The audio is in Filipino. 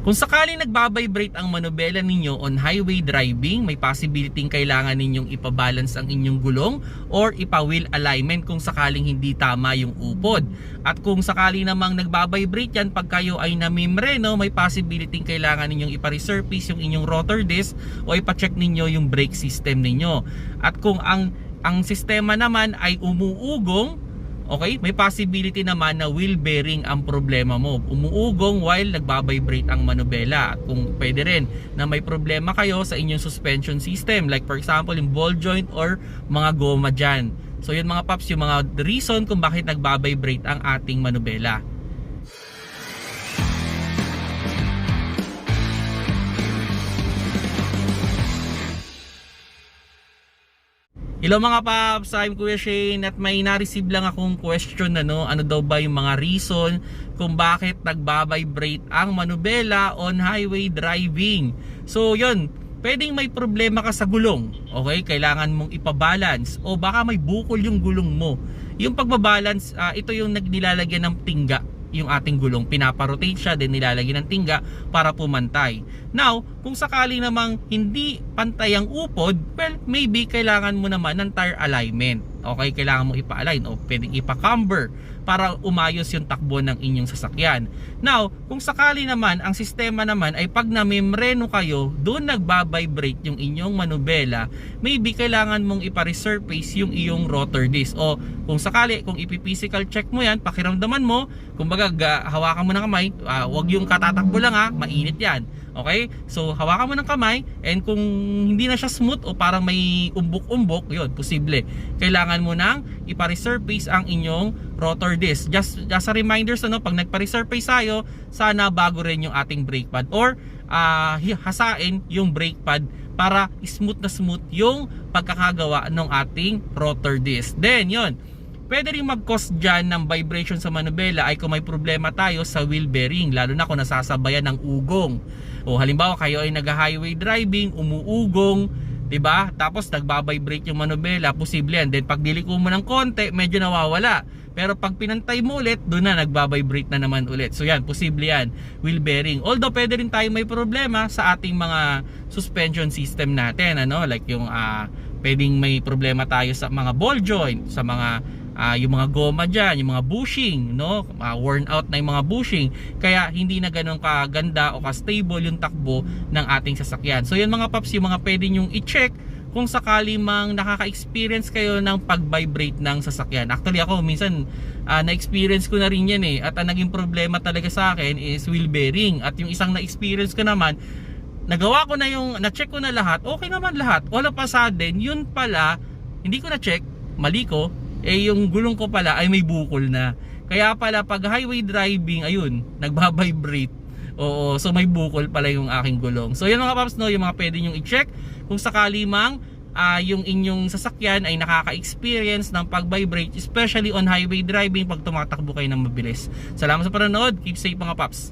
Kung sakaling nagbabibrate ang manubela ninyo on highway driving, may possibility kailangan ninyong ipabalance ang inyong gulong or ipa-wheel alignment kung sakaling hindi tama yung upod. At kung sakaling namang nagbabibrate yan pag kayo ay namimreno, may possibility kailangan ninyong ipa-resurface yung inyong rotor disc o ipa-check ninyo yung brake system ninyo. At kung ang sistema naman ay umuugong, okay, may possibility naman na wheel bearing ang problema mo. Umuugong while nagbabibrate ang manubela. At kung pwede rin na may problema kayo sa inyong suspension system, like for example yung ball joint or mga goma dyan. So yun mga paps, yung mga reason kung bakit nagbabibrate ang ating manubela. Hello mga paps, I'm Kuya Shane at may na-receive lang akong question na ano daw ba yung mga reason kung bakit nagbabibrate ang manubela on highway driving. So yun, pwedeng may problema ka sa gulong, okay? Kailangan mong ipabalance o baka may bukol yung gulong mo. Yung pagbabalance, ito yung nilalagyan ng tingga yung ating gulong, pinaparotate siya, then nilalagyan ng tingga para pumantay. Now, kung sakali namang hindi pantay ang upod, well, maybe kailangan mo naman ng tire alignment. Okay, kailangan mo ipa-align o pwedeng ipa-camber para umayos yung takbo ng inyong sasakyan. Now, kung sakali naman, ang sistema naman ay pag namimreno kayo, doon nagbabibrate yung inyong manubela, maybe kailangan mong ipa-resurface yung iyong rotor disc. O kung sakali, kung ipi-physical check mo yan, pakiramdaman mo, kumbaga hawakan mo ng kamay, wag yung katatakbo lang mainit yan. Okay? So, hawakan mo ng kamay and kung hindi na siya smooth o parang may umbok-umbok, yun, posible. Kailangan mo nang ipa-resurface ang inyong rotor disc. Just a reminder, pag nagpa-resurface tayo, sana bago rin yung ating brake pad or hasain yung brake pad para smooth na smooth yung pagkakagawa ng ating rotor disc. Then, yun. Pwede rin mag-cause dyan ng vibration sa manubela ay kung may problema tayo sa wheel bearing, lalo na kung nasasabayan ng ugong. O halimbawa kayo ay nag-highway driving, umuugong, 'di ba? Tapos nagbabibrate yung manubela, posible yan. Then pag diliko mo ng konti, medyo nawawala. Pero pag pinantay mo ulit, doon na nagbabibrate na naman ulit. So yan, posible yan, wheel bearing. Although pwede rin tayo may problema sa ating mga suspension system natin, like yung pwedeng may problema tayo sa mga ball joint, sa mga yung mga goma dyan, yung mga bushing, worn out na yung mga bushing, kaya hindi na ganun kaganda o ka-stable yung takbo ng ating sasakyan. So yun mga paps, yung mga pwede nyong i-check kung sakali mang nakaka-experience kayo ng pag-vibrate ng sasakyan. Actually ako minsan na-experience ko na rin yan at ang naging problema talaga sa akin is wheel bearing. At yung isang na-experience ko naman, nagawa ko na na-check ko na lahat, okay naman lahat. All of a sudden, yun pala, hindi ko na-check, mali ko, yung gulong ko pala ay may bukol na. Kaya pala pag highway driving, ayun, nagbabibrate. Oo, so may bukol pala yung aking gulong. So yun mga paps, yung mga pwede nyong i-check kung sakali mang yung inyong sasakyan ay nakaka-experience ng pag-vibrate, especially on highway driving pag tumatakbo kayo ng mabilis. Salamat sa panonood, keep safe mga paps.